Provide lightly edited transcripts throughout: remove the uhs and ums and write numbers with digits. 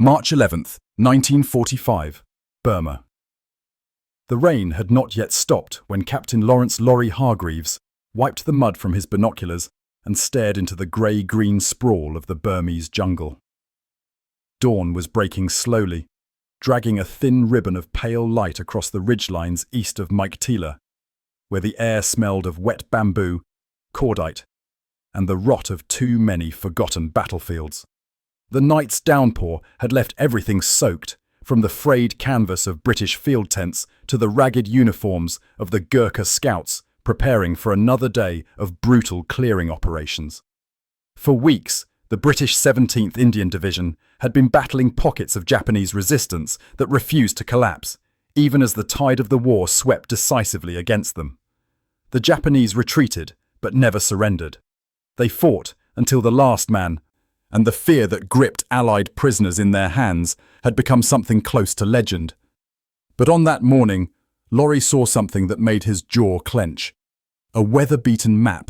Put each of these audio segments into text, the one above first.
March 11th, 1945, Burma. The rain had not yet stopped when Captain Lawrence "Laurie" Hargreaves wiped the mud from his binoculars and stared into the grey-green sprawl of the Burmese jungle. Dawn was breaking slowly, dragging a thin ribbon of pale light across the ridgelines east of Meiktila, where the air smelled of wet bamboo, cordite, and the rot of too many forgotten battlefields. The night's downpour had left everything soaked, from the frayed canvas of British field tents to the ragged uniforms of the Gurkha scouts preparing for another day of brutal clearing operations. For weeks, the British 17th Indian Division had been battling pockets of Japanese resistance that refused to collapse, even as the tide of the war swept decisively against them. The Japanese retreated, but never surrendered. They fought until the last man, and the fear that gripped Allied prisoners in their hands had become something close to legend. But on that morning, Laurie saw something that made his jaw clench. A weather-beaten map,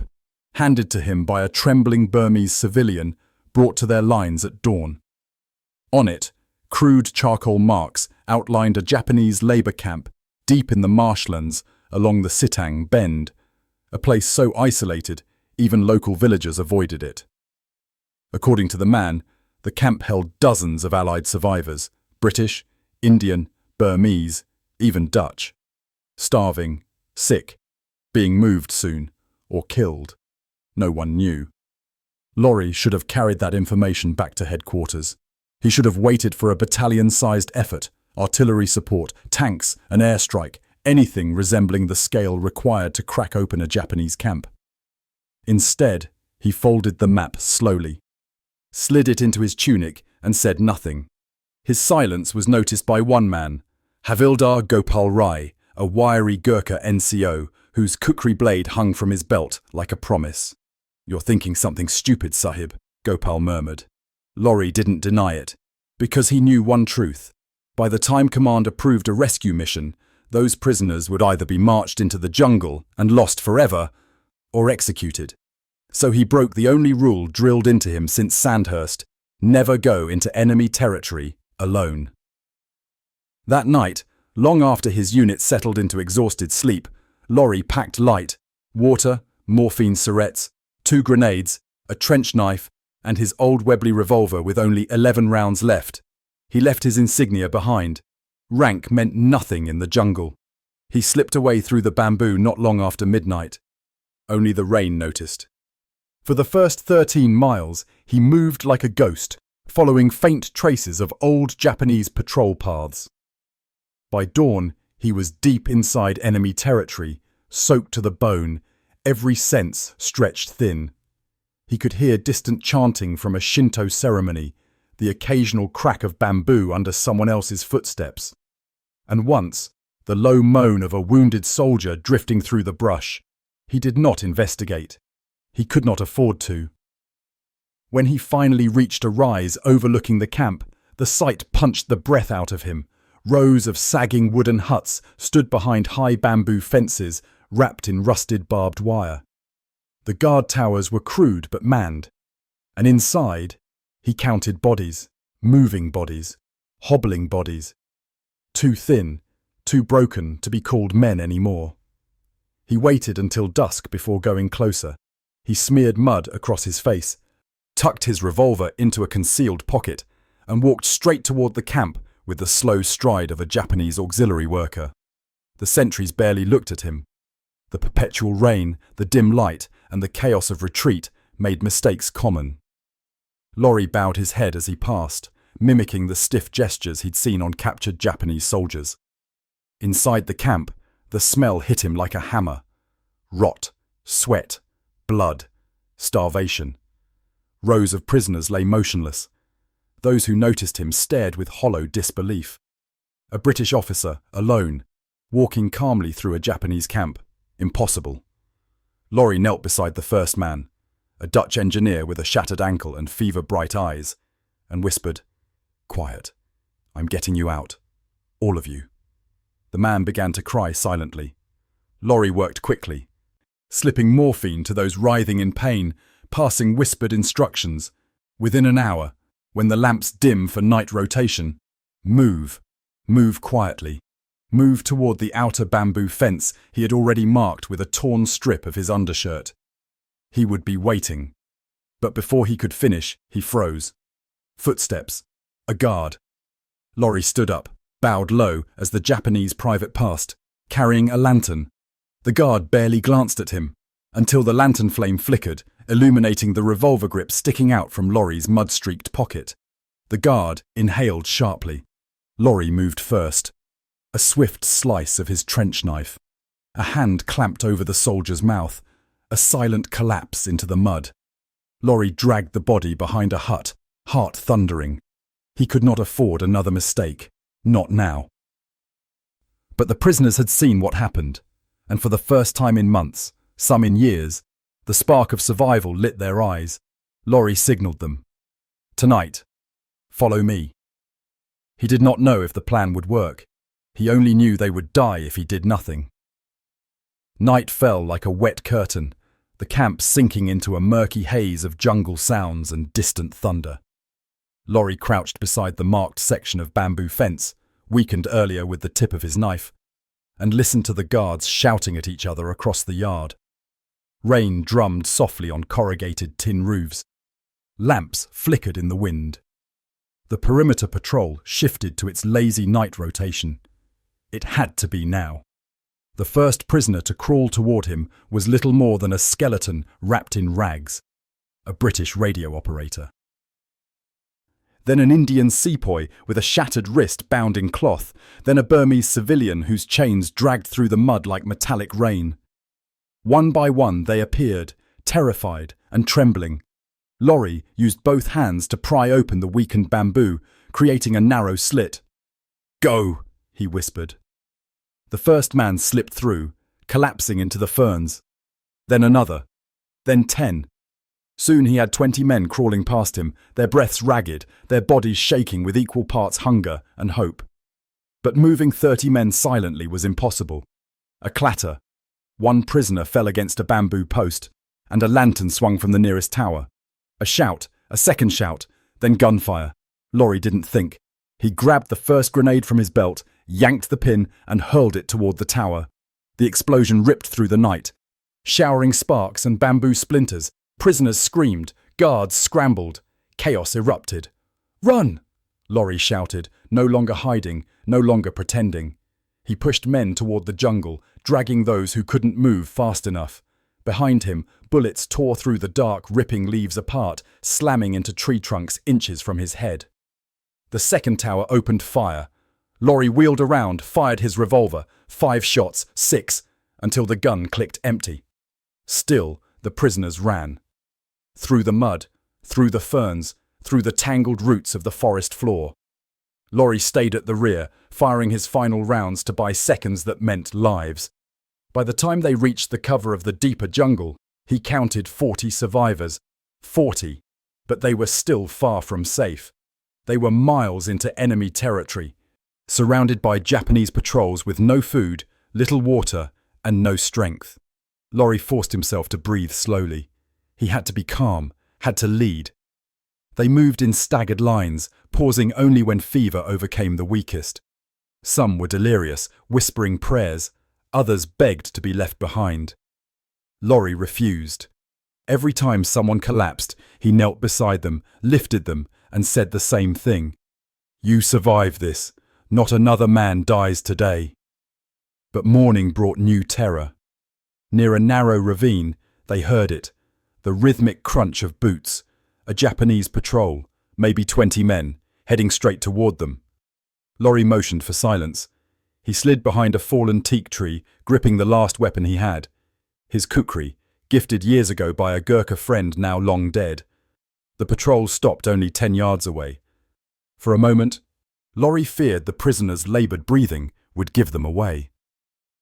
handed to him by a trembling Burmese civilian, brought to their lines at dawn. On it, crude charcoal marks outlined a Japanese labor camp deep in the marshlands along the Sitang Bend, a place so isolated even local villagers avoided it. According to the man, the camp held dozens of Allied survivors, British, Indian, Burmese, even Dutch. Starving, sick, being moved soon, or killed. No one knew. Laurie should have carried that information back to headquarters. He should have waited for a battalion-sized effort, artillery support, tanks, an airstrike, anything resembling the scale required to crack open a Japanese camp. Instead, he folded the map slowly, slid it into his tunic, and said nothing. His silence was noticed by one man, Havildar Gopal Rai, a wiry Gurkha NCO, whose kukri blade hung from his belt like a promise. "You're thinking something stupid, Sahib," Gopal murmured. Laurie didn't deny it, because he knew one truth. By the time command approved a rescue mission, those prisoners would either be marched into the jungle and lost forever, or executed. So he broke the only rule drilled into him since Sandhurst: never go into enemy territory alone. That night, long after his unit settled into exhausted sleep, Laurie packed light: water, morphine syrettes, 2 grenades, a trench knife, and his old Webley revolver with only 11 rounds left. He left his insignia behind. Rank meant nothing in the jungle. He slipped away through the bamboo not long after midnight. Only the rain noticed. For the first 13 miles, he moved like a ghost, following faint traces of old Japanese patrol paths. By dawn, he was deep inside enemy territory, soaked to the bone, every sense stretched thin. He could hear distant chanting from a Shinto ceremony, the occasional crack of bamboo under someone else's footsteps. And once, the low moan of a wounded soldier drifting through the brush. He did not investigate. He could not afford to. When he finally reached a rise overlooking the camp, the sight punched the breath out of him. Rows of sagging wooden huts stood behind high bamboo fences wrapped in rusted barbed wire. The guard towers were crude but manned, and inside he counted bodies, moving bodies, hobbling bodies, too thin, too broken to be called men anymore. He waited until dusk before going closer. He smeared mud across his face, tucked his revolver into a concealed pocket, and walked straight toward the camp with the slow stride of a Japanese auxiliary worker. The sentries barely looked at him. The perpetual rain, the dim light, and the chaos of retreat made mistakes common. Laurie bowed his head as he passed, mimicking the stiff gestures he'd seen on captured Japanese soldiers. Inside the camp, the smell hit him like a hammer. Rot, sweat, blood, starvation. Rows of prisoners lay motionless. Those who noticed him stared with hollow disbelief. A British officer, alone, walking calmly through a Japanese camp. Impossible. Laurie knelt beside the first man, a Dutch engineer with a shattered ankle and fever-bright eyes, and whispered, "Quiet. I'm getting you out. All of you." The man began to cry silently. Laurie worked quickly, slipping morphine to those writhing in pain, passing whispered instructions. Within an hour, When the lamps dim for night rotation, move. Move quietly. Move toward the outer bamboo fence he had already marked with a torn strip of his undershirt. He would be waiting. But before he could finish, he froze. Footsteps. A guard. Lorry stood up, bowed low as the Japanese private passed, carrying a lantern. The guard barely glanced at him, until the lantern flame flickered, illuminating the revolver grip sticking out from Lorry's mud-streaked pocket. The guard inhaled sharply. Lorry moved first. A swift slice of his trench knife. A hand clamped over the soldier's mouth. A silent collapse into the mud. Lorry dragged the body behind a hut, heart thundering. He could not afford another mistake. Not now. But the prisoners had seen what happened, and for the first time in months, some in years, the spark of survival lit their eyes. Lorry signaled them. Tonight, follow me. He did not know if the plan would work. He only knew they would die if he did nothing. Night fell like a wet curtain, the camp sinking into a murky haze of jungle sounds and distant thunder. Lorry crouched beside the marked section of bamboo fence, weakened earlier with the tip of his knife, and listened to the guards shouting at each other across the yard. Rain drummed softly on corrugated tin roofs. Lamps flickered in the wind. The perimeter patrol shifted to its lazy night rotation. It had to be now. The first prisoner to crawl toward him was little more than a skeleton wrapped in rags. A British radio operator. Then an Indian sepoy with a shattered wrist bound in cloth, then a Burmese civilian whose chains dragged through the mud like metallic rain. One by one they appeared, terrified and trembling. Lorry used both hands to pry open the weakened bamboo, creating a narrow slit. "Go," he whispered. The first man slipped through, collapsing into the ferns. Then another. Then 10. Soon he had 20 men crawling past him, their breaths ragged, their bodies shaking with equal parts hunger and hope. But moving 30 men silently was impossible. A clatter. One prisoner fell against a bamboo post, and a lantern swung from the nearest tower. A shout, a second shout, then gunfire. Lorry didn't think. He grabbed the first grenade from his belt, yanked the pin, and hurled it toward the tower. The explosion ripped through the night. Showering sparks and bamboo splinters, prisoners screamed, guards scrambled. Chaos erupted. "Run!" Lorry shouted, no longer hiding, no longer pretending. He pushed men toward the jungle, dragging those who couldn't move fast enough. Behind him, bullets tore through the dark, ripping leaves apart, slamming into tree trunks inches from his head. The second tower opened fire. Lorry wheeled around, fired his revolver, 5 shots, 6, until the gun clicked empty. Still, the prisoners ran. Through the mud, through the ferns, through the tangled roots of the forest floor. Lorry stayed at the rear, firing his final rounds to buy seconds that meant lives. By the time they reached the cover of the deeper jungle, he counted 40 survivors. 40. But they were still far from safe. They were miles into enemy territory, surrounded by Japanese patrols with no food, little water, and no strength. Lorry forced himself to breathe slowly. He had to be calm, had to lead. They moved in staggered lines, pausing only when fever overcame the weakest. Some were delirious, whispering prayers. Others begged to be left behind. Lorry refused. Every time someone collapsed, he knelt beside them, lifted them, and said the same thing. "You survive this. Not another man dies today." But morning brought new terror. Near a narrow ravine, they heard it, the rhythmic crunch of boots, a Japanese patrol, maybe 20 men, heading straight toward them. Lorry motioned for silence. He slid behind a fallen teak tree, gripping the last weapon he had. His kukri, gifted years ago by a Gurkha friend now long dead. The patrol stopped only 10 yards away. For a moment, Lorry feared the prisoners' laboured breathing would give them away.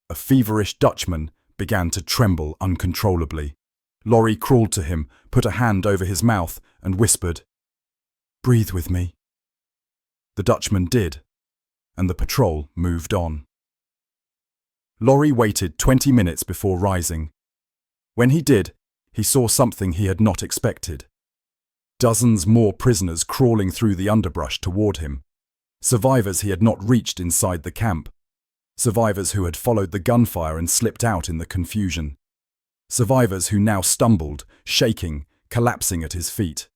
A feverish Dutchman began to tremble uncontrollably. Lorry crawled to him, put a hand over his mouth, and whispered, "Breathe with me." The Dutchman did, and the patrol moved on. Lorry waited 20 minutes before rising. When he did, he saw something he had not expected. Dozens more prisoners crawling through the underbrush toward him. Survivors he had not reached inside the camp. Survivors who had followed the gunfire and slipped out in the confusion. Survivors who now stumbled, shaking, collapsing at his feet.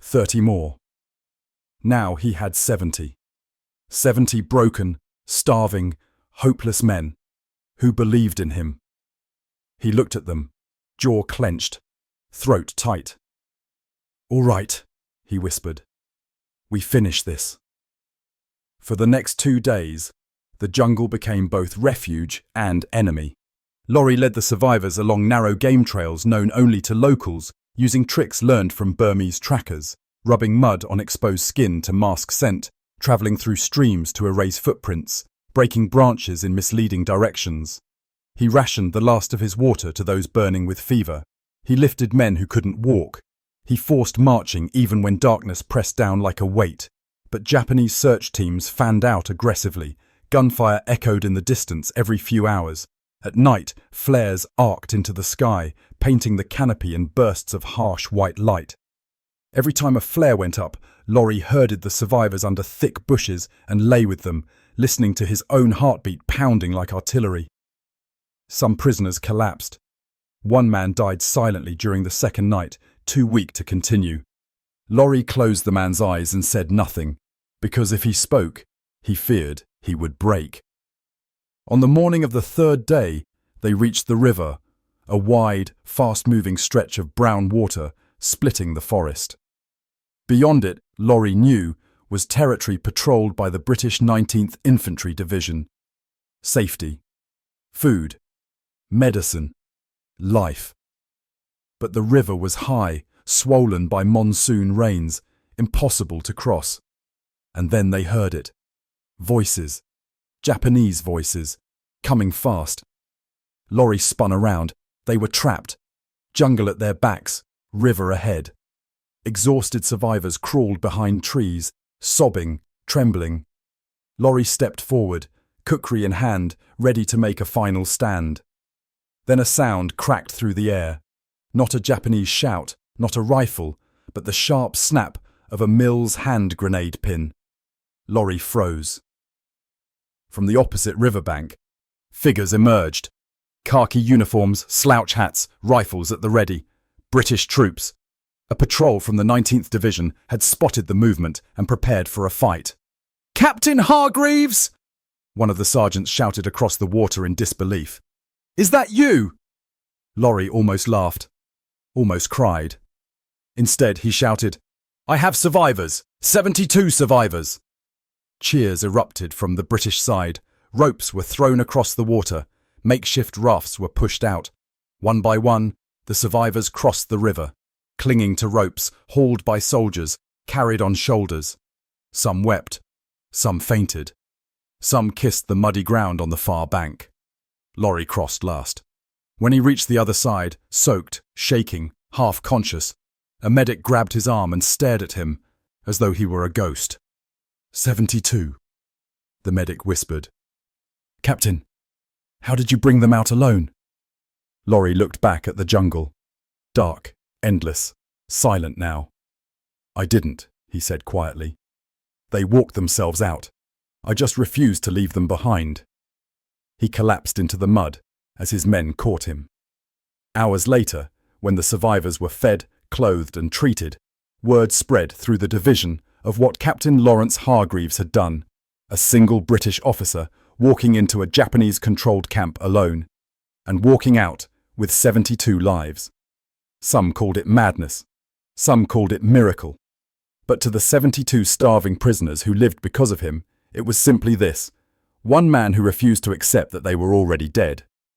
30 more. Now he had 70. 70 broken, starving, hopeless men who believed in him. He looked at them, jaw clenched, throat tight. "All right," he whispered. "We finish this." For the next 2 days, the jungle became both refuge and enemy. Laurie led the survivors along narrow game trails known only to locals, using tricks learned from Burmese trackers, rubbing mud on exposed skin to mask scent, traveling through streams to erase footprints, breaking branches in misleading directions. He rationed the last of his water to those burning with fever. He lifted men who couldn't walk. He forced marching even when darkness pressed down like a weight. But Japanese search teams fanned out aggressively. Gunfire echoed in the distance every few hours. At night, flares arced into the sky, painting the canopy in bursts of harsh white light. Every time a flare went up, Laurie herded the survivors under thick bushes and lay with them, listening to his own heartbeat pounding like artillery. Some prisoners collapsed. One man died silently during the second night, too weak to continue. Laurie closed the man's eyes and said nothing, because if he spoke, he feared he would break. On the morning of the third day, they reached the river, a wide, fast-moving stretch of brown water splitting the forest. Beyond it, Laurie knew, was territory patrolled by the British 19th Infantry Division. Safety, food, medicine, life. But the river was high, swollen by monsoon rains, impossible to cross. And then they heard it. Voices, Japanese voices, coming fast. Laurie spun around. They were trapped. Jungle at their backs, river ahead. Exhausted survivors crawled behind trees, sobbing, trembling. Laurie stepped forward, kukri in hand, ready to make a final stand. Then a sound cracked through the air. Not a Japanese shout, not a rifle, but the sharp snap of a Mills hand grenade pin. Laurie froze. From the opposite riverbank, figures emerged. Khaki uniforms, slouch hats, rifles at the ready. British troops. A patrol from the 19th Division had spotted the movement and prepared for a fight. "Captain Hargreaves!" one of the sergeants shouted across the water in disbelief. "Is that you?" Laurie almost laughed, almost cried. Instead, he shouted, "I have survivors! 72 survivors!" Cheers erupted from the British side. Ropes were thrown across the water. Makeshift rafts were pushed out. One by one, the survivors crossed the river, clinging to ropes, hauled by soldiers, carried on shoulders. Some wept. Some fainted. Some kissed the muddy ground on the far bank. Laurie crossed last. When he reached the other side, soaked, shaking, half-conscious, a medic grabbed his arm and stared at him as though he were a ghost. 72, the medic whispered. "Captain, how did you bring them out alone?" Laurie looked back at the jungle. Dark, endless, silent now. "I didn't," he said quietly. "They walked themselves out. I just refused to leave them behind." He collapsed into the mud as his men caught him. Hours later, when the survivors were fed, clothed and treated, word spread through the division of what Captain Lawrence Hargreaves had done, a single British officer walking into a Japanese-controlled camp alone, and walking out with 72 lives. Some called it madness. Some called it miracle. But to the 72 starving prisoners who lived because of him, it was simply this: one man who refused to accept that they were already dead.